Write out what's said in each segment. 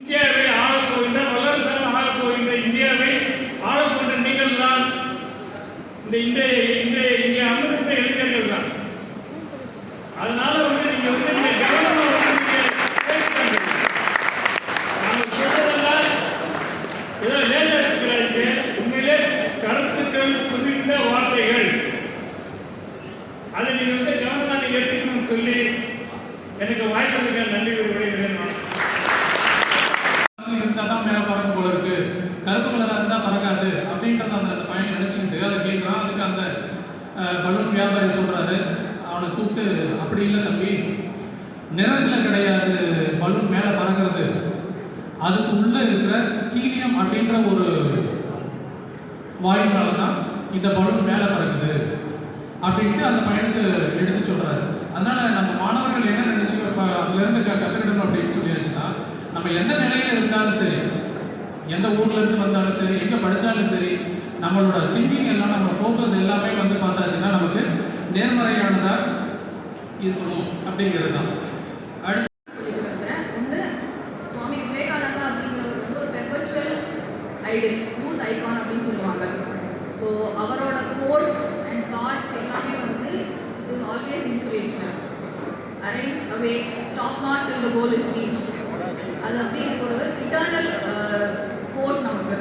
இந்தியாவை ஆளப்போகின்ற வல்லரசாக ஆளப்போகின்ற இந்தியாவை ஆளப்போகின்ற நீங்கள் தான் இங்கே அமர்ந்த இளைஞர்கள் தான். அதனால நீங்க நீங்க கவனமா நாங்கள் சொல்றதெல்லாம் ஏதோ லேசா எடுத்துக்கிறாங்க. உண்மையிலே கருத்துக்கள் புதிர்ந்த வார்த்தைகள். அதை நீங்க கவனமா நீங்க எடுத்துக்கணும்னு சொல்லி எனக்கு வாய்ப்பு நன்றி விடைபெறுகிறேன். இருந்தால் தான் மேலே பறக்கும் போல இருக்கு, கருப்பு கலராக இருந்தால் பறக்காது அப்படின்றத அந்த பையன் நினச்சிக்கிட்டு அதை கேட்குறான். அதுக்கு அந்த பலூன் வியாபாரி சொல்கிறாரு, அவனை கூப்பிட்டு, அப்படி இல்லை தம்பி, நிறத்தில் கிடையாது பலூன் மேலே பறக்கிறது, அதுக்கு உள்ளே இருக்கிற ஹீலியம் அப்படின்ற ஒரு வாயுனால தான் இந்த பலூன் மேலே பறக்குது அப்படின்ட்டு அந்த பையனுக்கு எடுத்து சொல்கிறாரு. அதனால் நம்ம மாணவர்கள் என்ன நினச்சி அதுலேருந்து கற்றுக்கிடணும் அப்படின்னு சொல்லிடுச்சுன்னா, நம்ம எந்த நிலையில் இருந்தாலும் சரி, எந்த ஊர்லேருந்து வந்தாலும் சரி, எங்கே படித்தாலும் சரி, நம்மளோட திங்கிங் எல்லாம், நம்ம ஃபோக்கஸ் எல்லாமே பார்த்தாச்சுன்னா நமக்கு நேர்மறையானதாக இருக்கணும் அப்படிங்கிறது தான். அடுத்து ஒன்று, சுவாமி விவேகானந்தா அப்படிங்கிறவர் ஒரு பெர்பச்சுவல் ஐடல், யூத் ஐகான் அப்படின்னு சொல்லுவாங்க. ஸோ அவரோட கோட்ஸ் அண்ட் தாட்ஸ் எல்லாமே is always inspirational. Arise away, stop not till the goal is reached. அது அப்படி ஒரு இட்டர்னல் கோட் நமக்கு.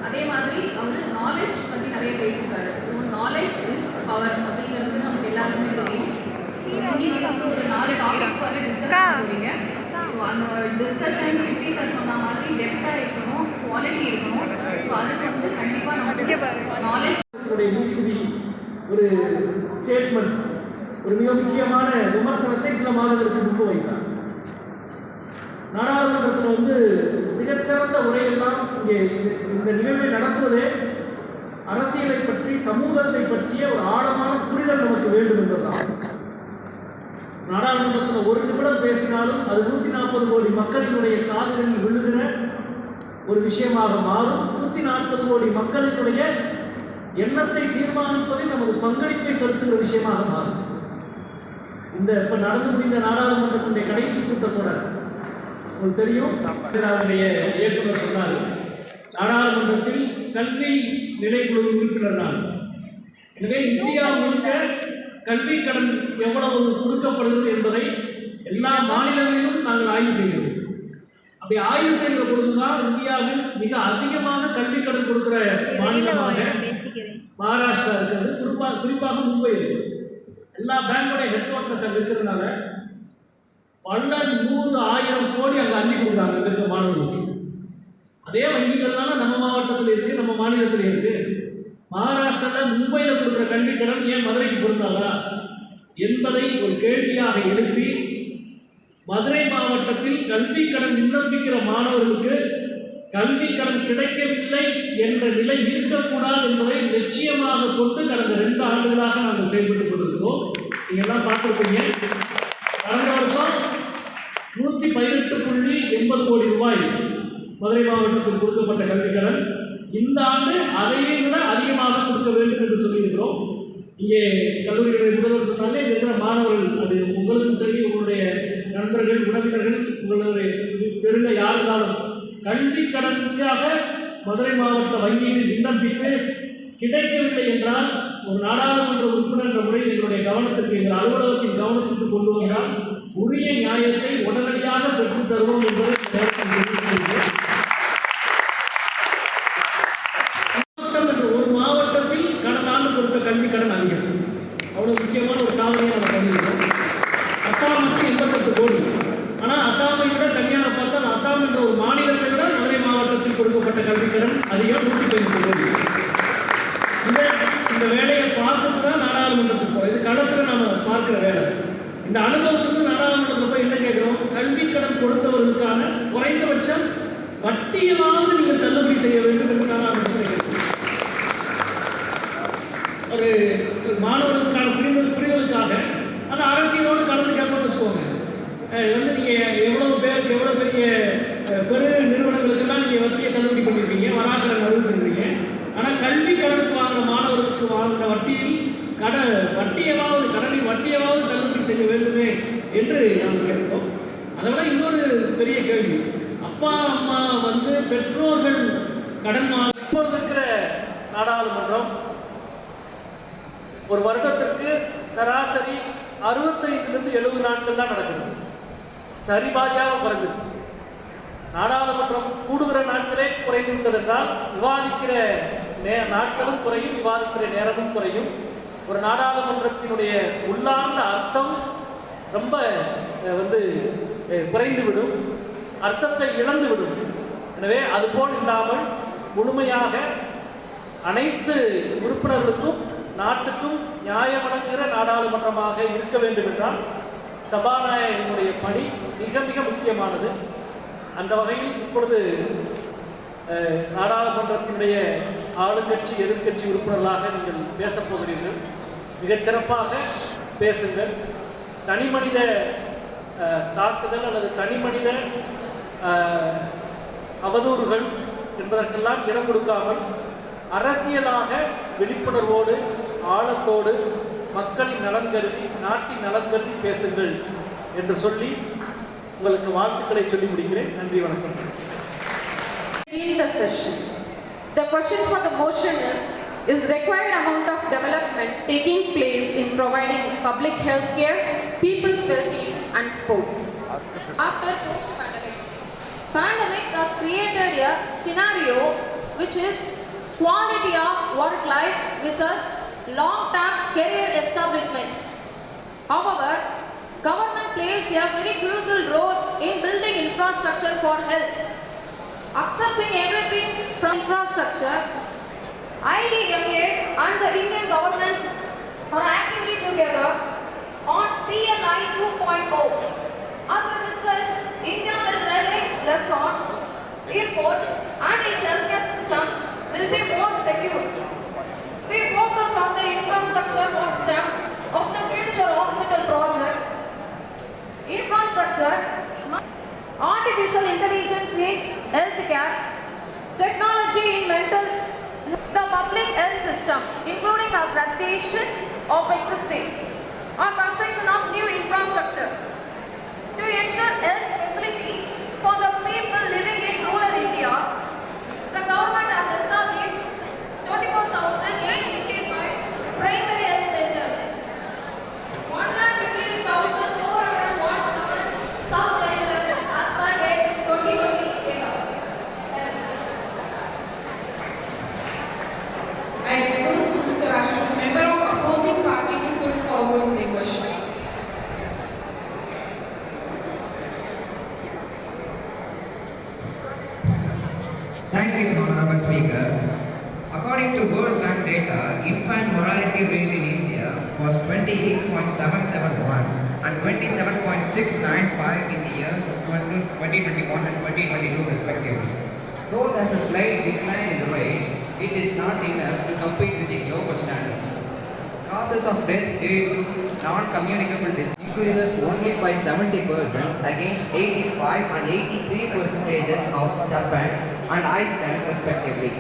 அதே மாதிரி அவர் நாலேஜ் பற்றி நிறைய பேசியிருக்காரு. ஸோ நாலேஜ் இஸ் பவர் அப்படிங்கிறது நமக்கு எல்லாருக்குமே தெரியும். இன்னைக்கு ஒரு 4 டாபிக்ஸ் வரை டிஸ்கஸ் பண்ண போகிறீங்க. ஸோ அந்த டிஸ்கஷன் எப்படி சார் சொன்ன மாதிரி டெப்த்தாக இருக்கணும், குவாலிட்டி இருக்கணும். ஸோ அதுக்கு கண்டிப்பாக நமக்கு நாலேஜ். நீதிபதி ஒரு ஸ்டேட்மெண்ட், ஒரு மிக முக்கியமான விமர்சனத்தை சில மாதங்களுக்கு முன்பு வைத்தார். நாடாளுமன்றத்தில் மிகச்சிறந்த உரையெல்லாம் இங்கே இந்த நிகழ்வை நடத்துவதே அரசியலை பற்றி, சமூகத்தை பற்றிய ஒரு ஆழமான புரிதல் நமக்கு வேண்டும் என்பதுதான். நாடாளுமன்றத்தில் 1 நிமிடம் பேசினாலும் அது 140 கோடி மக்களினுடைய காதுகளில் விழுகிற ஒரு விஷயமாக மாறும். 140 கோடி மக்களினுடைய எண்ணத்தை தீர்மானிப்பதில் நமது பங்களிப்பை செலுத்துகிற விஷயமாக மாறும். இந்த இப்போ நடந்து முடிந்த நாடாளுமன்றத்தினுடைய கடைசி கூட்டத்தொடர் உங்களுக்கு தெரியும். அவருடைய இயக்குனர் சொன்னார், நாடாளுமன்றத்தில் கல்வி நிலைக்குழு உறுப்பினர் நான். எனவே இந்தியா முழுக்க கல்வி கடன் எவ்வளவு கொடுக்கப்படுகிறது என்பதை எல்லா மாநிலங்களிலும் நாங்கள் ஆய்வு செய்கிறோம். அப்படி ஆய்வு செய்கிற பொழுதுதான் இந்தியாவில் மிக அதிகமாக கல்வி கடன் கொடுக்கிற மாநிலமாக மகாராஷ்டிரா இருக்கிறது. குறிப்பாக மும்பை இருக்குது. எல்லா பேங்கோடைய ஹெட் குவார்ட்டர்ஸ் அங்கே இருக்கிறதுனால பல 100,000 கோடி அங்கே அள்ளி கொடுக்குறாங்க அங்கே இருக்கிற மாணவர்களுக்கு. அதே வங்கிகள் தானே நம்ம மாவட்டத்தில் இருக்குது, நம்ம மாநிலத்தில் இருக்குது. மகாராஷ்டிராவில் மும்பையில் கொடுக்குற கல்வி கடன் ஏன் மதுரைக்கு பொருந்தாதா என்பதை ஒரு கேள்வியாக எழுப்பி, மதுரை மாவட்டத்தில் கல்வி கடன் விண்ணப்பிக்கிற மாணவர்களுக்கு கல்வி கடன் கிடைக்கவில்லை என்ற நிலை இருக்கக்கூடாது என்பதை நிச்சயமாக கொண்டு கடந்த 2 ஆண்டுகளாக நாங்கள் செயல்பட்டுக் கொண்டிருக்கிறோம். நீங்கள் எல்லாம் பார்த்துருப்பீங்க. கடந்த வருஷம் 118.80 கோடி ரூபாய் மதுரை மாவட்டத்தில் கொடுக்கப்பட்ட கல்வி கடன். இந்த ஆண்டு அதையே விட அதிகமாக கொடுக்க வேண்டும் என்று சொல்லியிருக்கிறோம். இங்கே கல்லூரிகளுடைய முதல்வர் சொன்னாலே இருக்கிற மாணவர்கள், அது உங்களுக்கும் சரி, உங்களுடைய நண்பர்கள், உறவினர்கள், உங்களுடைய தெருவில் யார் இருந்தாலும் கல்வி கடனுக்காக மதுரை மாவட்ட வங்கியில் விண்ணப்பித்து கிடைக்கவில்லை என்றால் ஒரு நாடாளுமன்ற உறுப்பினர் என்ற முறையில் எங்களுடைய கவனத்திற்கு, எங்கள் அலுவலகத்தின் கவனத்திற்கு கொண்டு வந்தால் உரிய நியாயத்தை உடனடியாக பெற்றுத் தருவோம் என்பதை ஒரு மாவட்டத்தில் கடந்த ஆண்டு கொடுத்த கல்வி கடன் அதிகம். அவ்வளோ முக்கியமான ஒரு சாதனையை நம்ம பண்ணியிருக்கோம். அசாமுக்கு 88 கோடி. ஆனால் அசாமை விட தனியாக பார்த்தால் அசாம் என்ற ஒரு மாநிலத்தை விட மதுரை மாவட்டத்தில் கொடுக்கப்பட்ட கல்வி கடன் அதிகம் 115 கோடி. இந்த வேலையை பார்த்துட்டு தான் நாடாளுமன்றத்துக்கு போகிறோம். இது களத்தில் நம்ம பார்க்குற வேலை. இந்த அனுபவத்துக்கு நாடாளுமன்றத்தில் போய் என்ன கேட்குறோம்? கல்வி கடன் கொடுத்தவர்களுக்கான குறைந்தபட்சம் வட்டியவாவது நீங்கள் தள்ளுபடி செய்ய வேண்டும் என்று நாடாளுமன்றத்தில் கேட்கிறோம். ஒரு மாணவர்களுக்கான புரிதலுக்காக அந்த அரசியலோடு கலந்து கேட்போம்னு வச்சுக்கோங்க. நீங்கள் எவ்வளோ பேருக்கு, எவ்வளோ பெரிய பெரு நிறுவனங்களுக்கெல்லாம் நீங்கள் வட்டியை தள்ளுபடி பண்ணியிருக்கீங்க, வராக்கடன் அறுவடை செஞ்சுருக்கீங்க. ஆனால் கல்வி கடனுக்கு வாங்கின மாணவர்களுக்கு வாங்கின வட்டியில் கடனின் வட்டியவாவது தள்ளுபடி செய்ய வேண்டுமே என்று நாம் கேட்போம். அதை விட இன்னொரு பெரிய கேள்வி, அப்போ அப்பா அம்மா வந்து பெற்றோர்கள் கடன் இப்பொழுது இருக்கிற நாடாளுமன்றம் ஒரு வருடத்திற்கு சராசரி 65 to 70 நாட்கள் தான் நடக்கிறது. சரிபாதியாக குறைஞ்சிருக்கு. நாடாளுமன்றம் கூடுகிற நாட்களே குறைந்து விட்டதென்றால் விவாதிக்கிற நாட்களும் குறையும், விவாதிக்கிற நேரமும் குறையும். ஒரு நாடாளுமன்றத்தினுடைய உள்ளார்ந்த அர்த்தம் ரொம்ப குறைந்துவிடும், அர்த்தத்தை இழந்துவிடும். எனவே அதுபோல் இல்லாமல் முழுமையாக அனைத்து உறுப்பினர்களுக்கும் நாட்டுக்கும் நியாயம் வழங்குகிற நாடாளுமன்றமாக இருக்க வேண்டும் என்றால் சபாநாயகனுடைய பணி மிக மிக முக்கியமானது. அந்த வகையில் இப்பொழுது நாடாளுமன்றத்தினுடைய ஆளுங்கட்சி எதிர்கட்சி உறுப்பினர்களாக நீங்கள் பேசப்போகிறீர்கள். மிகச்சிறப்பாக பேசுங்கள். தனிமனித தாக்குதல் அல்லது தனிமனித அவதூறுகள் என்பதற்கெல்லாம் இடம் கொடுக்காமல் அரசியலாக விழிப்புணர்வோடு ஆழத்தோடு மக்களின் நலன் கருதி நாட்டின் நலன் கருதி பேசுங்கள் என்று சொல்லி உங்களுக்கு வாழ்த்துக்களை சொல்லி முடிக்கிறேன். நன்றி, வணக்கம். In the session, the question for the motion is required amount of development taking place in providing public health care, people's well-being and sports. After post-pandemics, pandemics have created a scenario which is quality of work life versus long-term career establishment. However, government plays a very crucial role in building infrastructure for health. Accepting everything from infrastructure, IDMA and the Indian government are actively together on PLI 2.0. As a result, India will rely less on airports and its healthcare system will be more secure. We focus on the infrastructure step of the future hospital project. Infrastructure, artificial intelligence in healthcare, technology in mental, the public health system, including the fragmentation of existing, or construction of new infrastructure. To ensure health facilities for the people living in rural India, the government has established 24,855 primary health centers, 158,417 sub-centers as per date 2020 data. I request Mr. Ashok, member of opposing party, to put forward the question. Thank you, Honorable Speaker. According to World Bank data, infant mortality rate in India was 28.771 and 27.695 in the years of 2021 and 2022 respectively. Though there is a slight decline in the rate, it is not enough to compete with the global standards. Causes of death due to non-communicable disease increases only by 70% against 85 and 83% of Japan and Iceland respectively.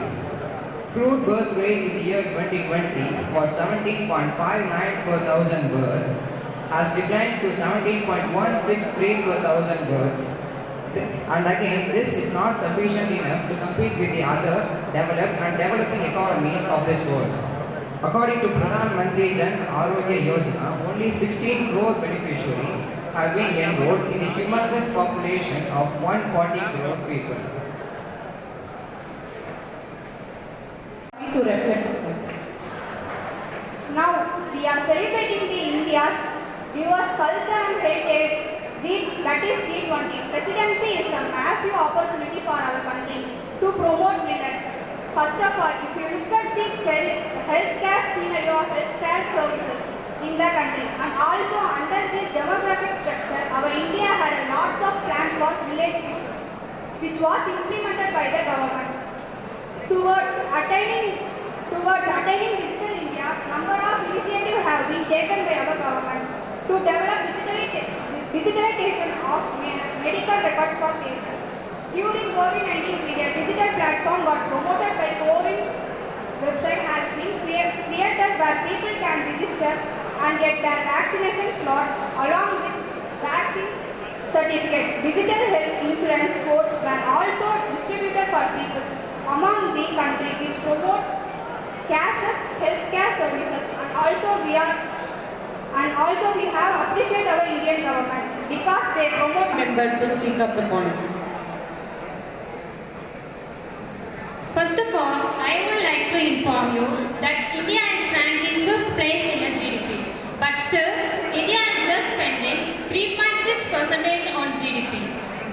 Crude birth rate in the year 2020 was 17.59 per thousand births, has declined to 17.163 per thousand births. And again, this is not sufficient enough to compete with the other developed and developing economies of this world. According to Pradhan Mantri Jan Arogya Yojana, only 16 crore beneficiaries have been enrolled in the humongous population of 140 crore people. To reflect. Now we are celebrating the India's diverse culture and heritage, that is G20 Presidency is a massive opportunity for our country to promote millets. First of all, if you look at the healthcare scenario of healthcare services in the country and also under this demographic structure, our India had a lot of plans for village people, which was implemented by the government. Towards attaining digital India, number of initiatives have been taken by our government to develop digitalization of medical records for patients. During COVID-19 period, digital platform got promoted by COVID website has been created where people can register and get their vaccination slot along with vaccine certificate. Digital health insurance codes were we have appreciated our Indian government because they promote member to speak up the point. First of all, I would like to inform you that India is ranked in 5th place in a GDP. But still, India is just spending 3.6% on GDP.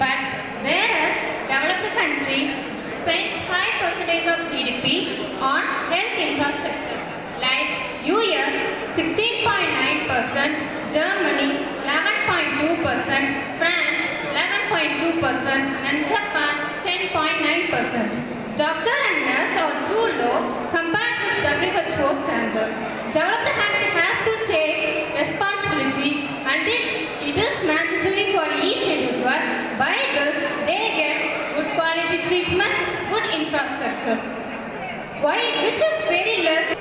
But whereas developed country spends 5% of GDP on health infrastructure, like US 16.9%, Germany 11.2%, France 11.2%, and Japan 10.9%. Doctor and nurse are too low compared with WHO standard. Developed country has to take responsibility and it is mandatory for each individual. By this, they get good quality treatment, good infrastructures. Why? Which is very less.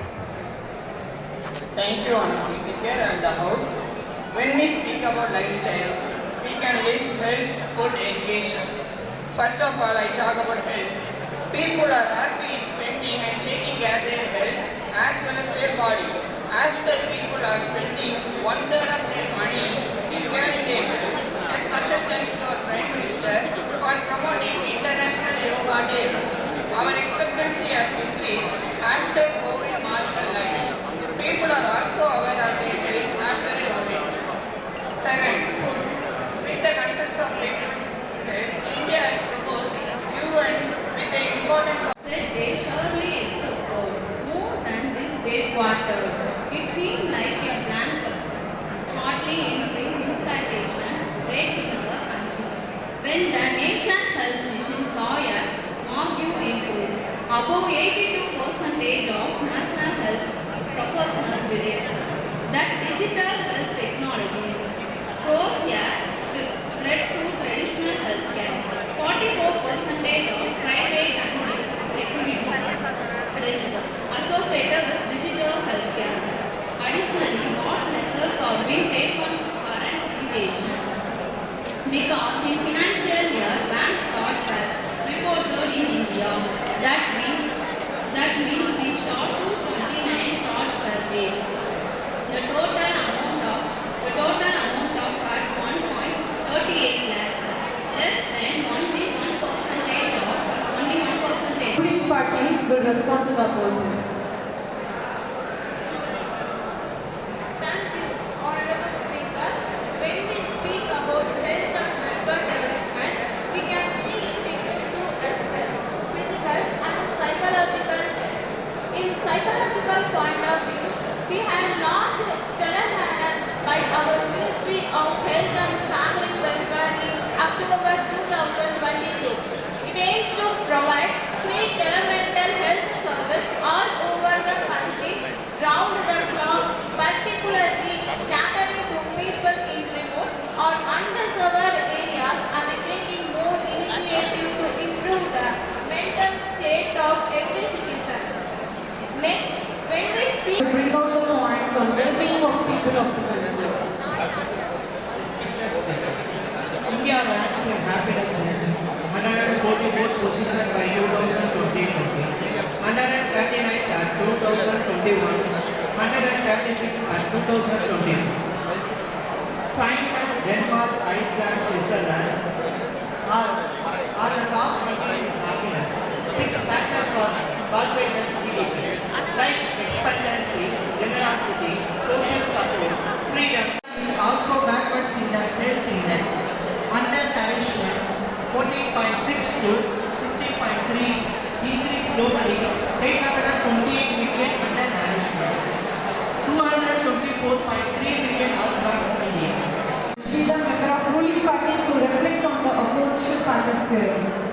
Thank you, Honorable Speaker and the House. When we speak about lifestyle, we can list health, food, education. First of all, I talk about health. People are happy in spending and taking care of their health as well as their body. As the people are spending 1/3 of their money in getting their health. A special thanks to our Prime Minister for promoting International Yoga Day. Our expectancy has increased after COVID marginalized. People are also aware of their health after COVID. Second, with the concerns of people's health, India has proposed UN with the importance of Said they surely accept more than this weight water. It seemed like a blanket, hardly increase inflation rate in our country. When the Nation Health Mission saw a marked increase, above 82% of national health professional believes that digital health technologies pose a threat to traditional health care. 44% of private and security risk associated with digital health care. Additionally, what measures are being taken to current litigation? Because in financial year, bank frauds are reported in India. That means we shot to 29 frauds per day. The total amount of frauds 1.38 lakhs, less than 21% of 21%. Ruling party will respond to the opposition. Thank you, Honorable Speaker. When we speak about health and member development, we can see it in two aspects, physical and psychological health. In psychological point of view, we have launched Telangana by our Ministry of Health and Family Welfare in October 2022. It aims to provide free telemental health service all over the country, round the clock, particularly catering to people in remote or underserved areas and taking more initiative to improve the mental state of every citizen. Next, when we speak, Bring out the points on well-being of people of the country. India ranks in happiness in 144th position by 2020, 139th at 2021, 136th at 2022. Finland, Denmark, Iceland, Switzerland are the top countries in happiness. 6 factors are cultivated GDP, life expectancy, generosity, social support, freedom. Is also backwards in the health index. Under-nourishment 14.6 to 16.3, increase globally 828 million under-nourishment, 224.3 million out from India. She the member of ruling party to reflect on the opposition party's theory.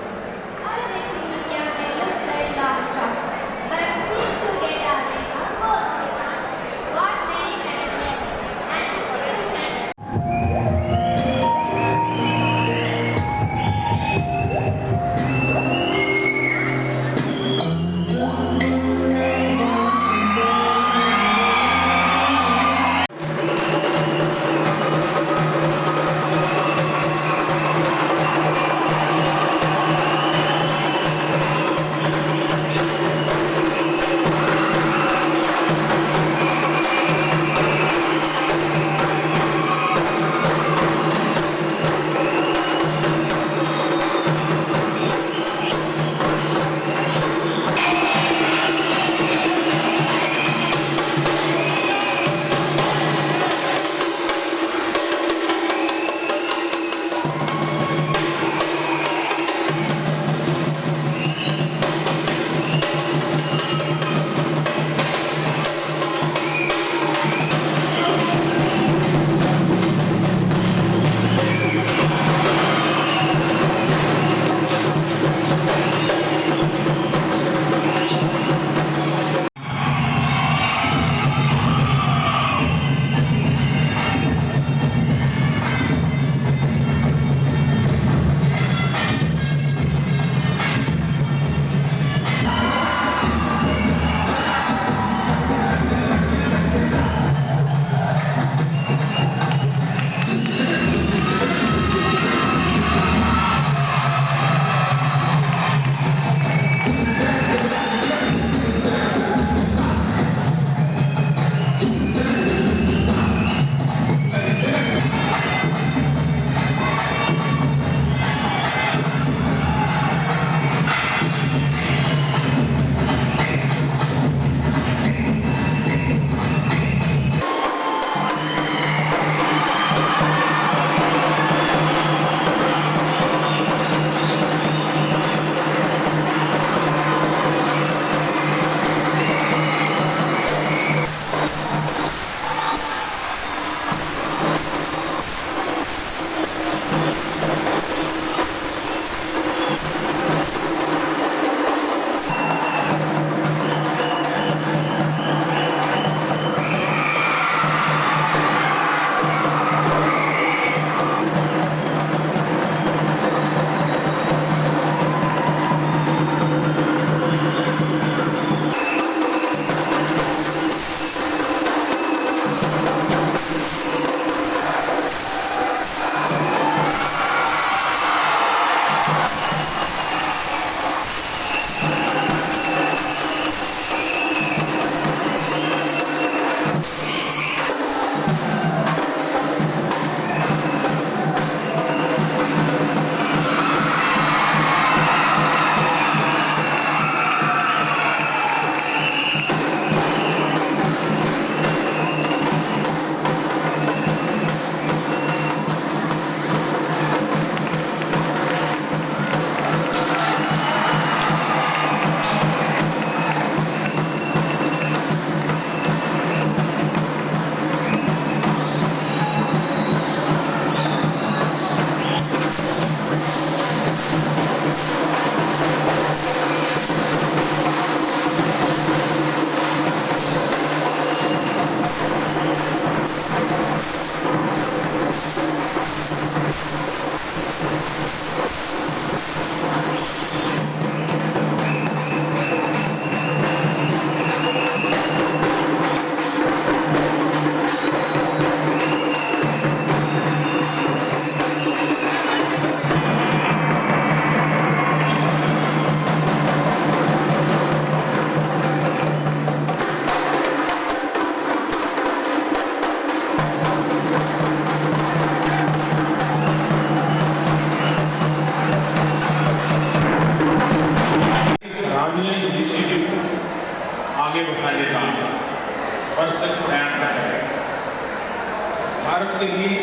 के लिए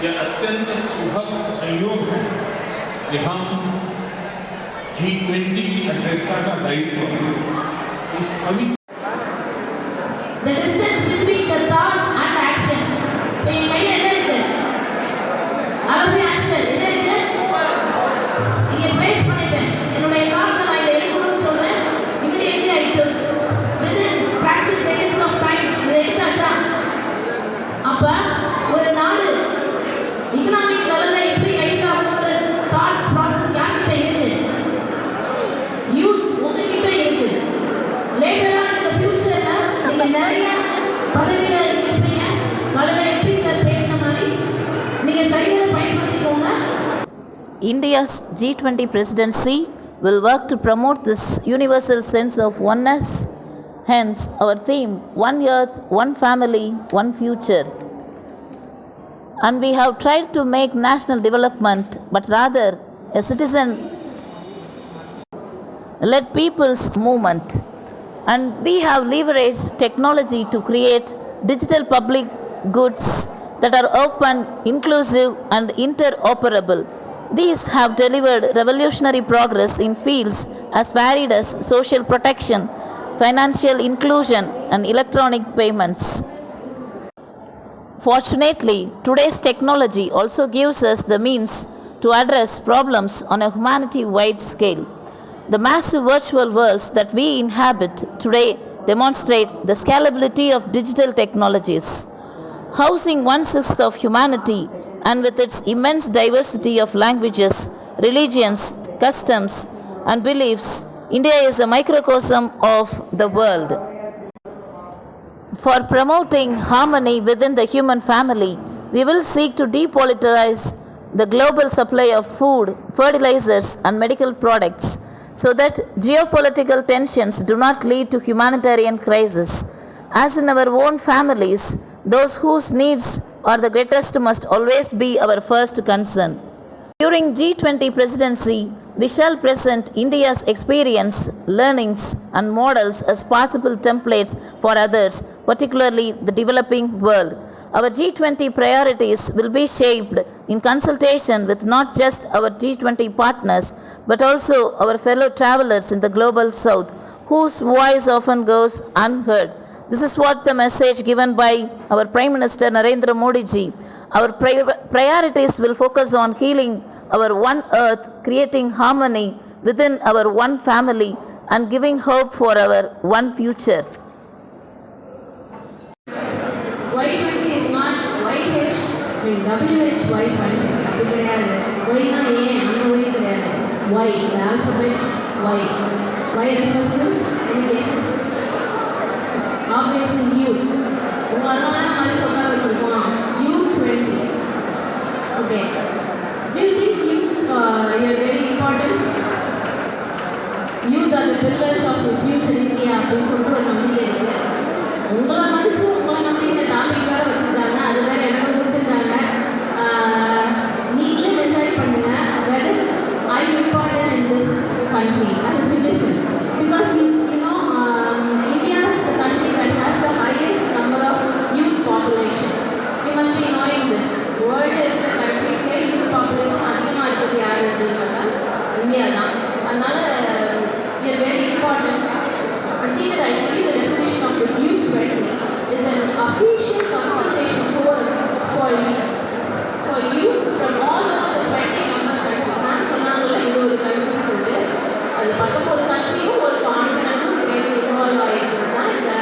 यह अत्यंत सुखद संयोग है कि हम G20 अध्यक्षता का दायित्व इस पवित्र The distance between the thought and action. இப்போ என் கையில் என்ன இருக்கு? அளவு ஆன்சர் என்ன இருக்கு? இங்கே பிளேஸ் பண்ணிட்டேன். என்னுடைய தாட்ல நான் இதை எடுக்கணும்னு சொல்றேன். Immediately I took. Within fraction seconds of time இதை எடுத்தாச்சா? அப்ப ஒரு நாடு எகனாமிக் லெவல்ல எப்படி ரைஸ் ஆகணும்ன்ற தாட் ப்ராசஸ் யார்கிட்ட இருக்கு? யூத் உங்ககிட்ட இருக்கு. லேட்டரா இந்த ஃபியூச்சர்ல நீங்க நிறைய பதவியில இருப்பீங்க. காலையில எப்படி சார் பேசின மாதிரி நீங்க சரியாக பயன்படுத்திக்கோங்க. India's G20 Presidency will work to promote this universal sense of oneness. Hence, our theme, One Earth, One Family, One Future. And we have tried to make national development, but rather a citizen-led people's movement. And we have leveraged technology to create digital public goods that are open, inclusive, and interoperable. These have delivered revolutionary progress in fields as varied as social protection, financial inclusion, and electronic payments. Fortunately, today's technology also gives us the means to address problems on a humanity-wide scale. The massive virtual worlds that we inhabit today demonstrate the scalability of digital technologies. Housing 1/6 of humanity and with its immense diversity of languages, religions, customs, and beliefs, India is a microcosm of the world. For promoting harmony within the human family, we will seek to depoliticize the global supply of food, fertilizers, and medical products so that geopolitical tensions do not lead to humanitarian crisis. As in our own families, those whose needs are the greatest must always be our first concern. During G20 Presidency, we shall present India's experience, learnings, and models as possible templates for others, particularly the developing world. Our G20 priorities will be shaped in consultation with not just our G20 partners, but also our fellow travelers in the global south, whose voice often goes unheard. This is what the message given by our Prime Minister Narendra Modi ji. Our priorities will focus on healing our one earth, creating harmony within our one family, and giving hope for our one future. Y20 is not YH, WH Y20. அப்படி கிடையாது. Yனா ஏன் அந்த Y கிடையாது. Y, the alphabet Y. Y refers to any cases. Obviously youth. உங்களெல்லாம் மாதிரி சொல்ல வச்சுருக்கோம். U20. Okay. Do you think youth are very important? Youth are the pillars of the future India அப்படின்னு சொல்லிட்டு ஒரு நம்பிக்கை இருக்கு. உங்களை மதிச்சு உங்களை நம்பி இந்த டாபிக் வேறு வச்சுருக்காங்க. அது வேறு எனக்கு கொடுத்துருக்காங்க. நீங்களே டிசைட் பண்ணுங்க whether I am important in this country as a citizen. Because you know India is the country that has the highest number of youth population. You must be knowing this. World இருக்கிற countries-லே youth population அதிகமாக இருக்கிறது யார் அப்படின்றதா India தான். அதனால we are very important. And see that I give you the definition of this U20 is an official consultation forum for youth from all over the 20 member countries. நான் சொன்னாங்கல்ல 20 countries சொல்லிட்டு அது 19 countries ஒரு கான்டினென்ட்டும் சேர்த்து involve ஆகிருக்கிறது தான் இந்த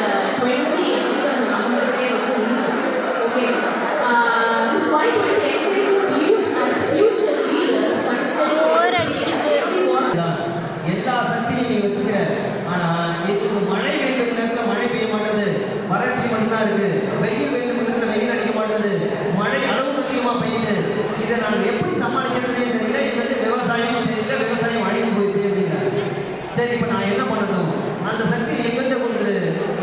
20 அப்படிங்கிற அந்த நம்பருக்கே வந்து reason. Okay, this Y20 encourages youth as future leaders considering எல்லா சக்தியும் நீ வச்சுக்கிற. ஆனால் இதுக்கு மழை வேண்டும் நேரத்தில் மழை பெய்ய மாட்டேது, வறட்சி மட்டும்தான் இருக்கு. வெயில் வேண்டும் நேரத்தில் வெயில் அடிக்க மாட்டேது, மழை அளவுக்கு அதிகமாக பெய்யுது. இதை நான் எப்படி சமாளிக்கிறதுனே தெரியல. இது வந்து விவசாயம் சரியில்லை, விவசாயம் அழிந்து போயிடுச்சு அப்படிங்கிறாங்க. சரி, இப்போ நான் என்ன பண்ணணும்? அந்த சக்தி எங்கிட்ட கொடுக்குது,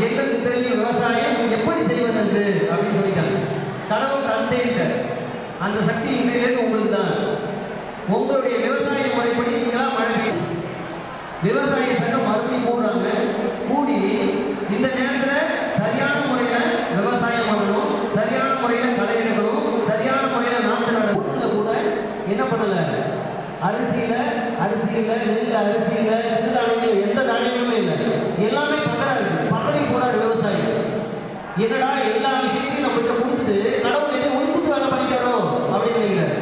எங்களுக்கு தெரியும் விவசாயம் எப்படி செய்வதென்று அப்படின்னு சொல்லிட்டாங்க. கடவுள் தந்தேன்ட்ட அந்த சக்தி இன்றையிலேருந்து உங்களுக்கு தான். உங்களுடைய விவசாய முறைப்படி நீங்களா மழை பெய்யும். விவசாய சங்கம் மறுபடியும் கூடுறாங்க. கூடி இந்த நேரத்தில் சரியான முறையில் விவசாயம் பண்ணணும், சரியான முறையில் களை எடுக்கணும், இல்லை, நெல் அரிசி இல்லை, சிறுதானியங்கள் எந்த தானியமுமே இல்லை. எல்லாமே பதறா இருக்கு. பதறி போறாரு விவசாயி. என்னடா எல்லா விஷயத்தையும் நம்மகிட்ட கொடுத்துட்டு கடவுள் எதையும் உள்குத்து வேலை பண்ணிட்டாரோ அப்படின்னு நினைக்கிறாரு.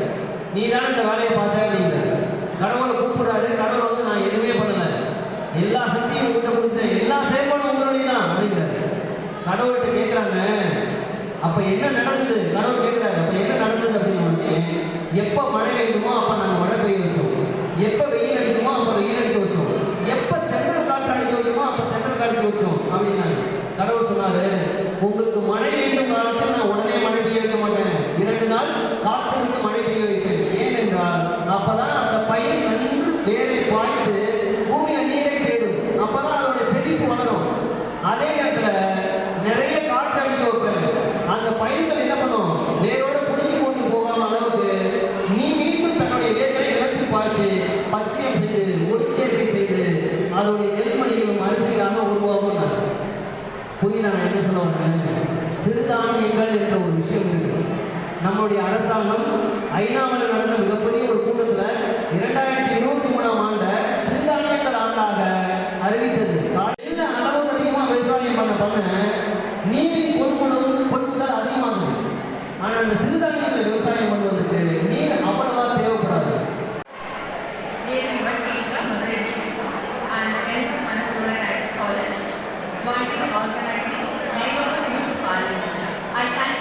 நீ தானே இந்த வேலையை பார்த்த அப்படிங்கிறாரு. கடவுளை கூப்பிடுறாரு. கடவுள் வந்து நான் எதுவுமே பண்ணல, எல்லா சக்தியும் உங்ககிட்ட கொடுத்துட்டேன், எல்லா செயல்பாடும் உங்களுடைய தான் அப்படிங்கிறாரு. கடவுள்கிட்ட கேட்குறாங்க, அப்போ என்ன நடந்தது? கடவுள் கேட்குறாரு, அப்போ என்ன நடந்தது அப்படின்னு. எப்போ மழை வேண்டுமோ அப்போ நாங்கள் மழை பெய்ய வச்சோம், எப்போ வெயில் அடிக்குமோ அப்போ வெயில் அடிக்க வச்சோம், எப்போ தென்றல் காற்று அடிக்க வைக்குமோ அப்போ தென்றல் காற்று வச்சோம் அப்படின்னாங்க. கடவுள் சொன்னாரு, உங்களுக்கு மழை வேண்டும் காலத்தில் நான் உடனே மழை பெய்ய வைக்க மாட்டேன், 2 நாள் காத்திருந்து மழை பெய்ய வைப்பேன். ஏனென்றால் அப்பதான் அந்த பயிர் நன்கு வேரை பாய்ந்து பூமியில நீரை தேடும், அப்பதான் அதோட செழிப்பு வளரும். அதே நேரத்தில் நிறைய காற்று அடிக்க வைப்பேன், அந்த பயிர்கள் என்ன பண்ணும், வேரோட புடுங்கி கொண்டு போகாம அளவுக்கு நீ மீண்டும் தன்னுடைய வேர்களை நிலத்தில் பாய்ச்சி பச்சையம் செய்து ஒளிச்சேர்க்கை செய்து அதோடைய நெல்மணிகளும் அரிசிகளாக உருவாகும். புரியுதா நான் என்ன சொல்ல வந்தேன்? சிறுதானியங்கள் என்ற ஒரு விஷயம் இருக்கு. நம்மளுடைய அரசாங்கம் ஐநாவில் நடந்த மிகப்பெரிய ஒரு கூட்டத்தில் 2023ஆம் ஆண்டை சிறுதானியங்கள் ஆண்டாக அறிவித்தது. எல்லா அளவுக்கு அதிகமாக விவசாயம் பண்ண நீரின் கொள்முதல் அதிகமாகுது. ஆனால் அந்த சிறுதானியங்களை விவசாயம் பண்ணுவதற்கு நீர் அவ்வளவா தேவைப்படாது. Madurai and hence Mannar College jointly organizing Neighborhood Youth Parliament. I thank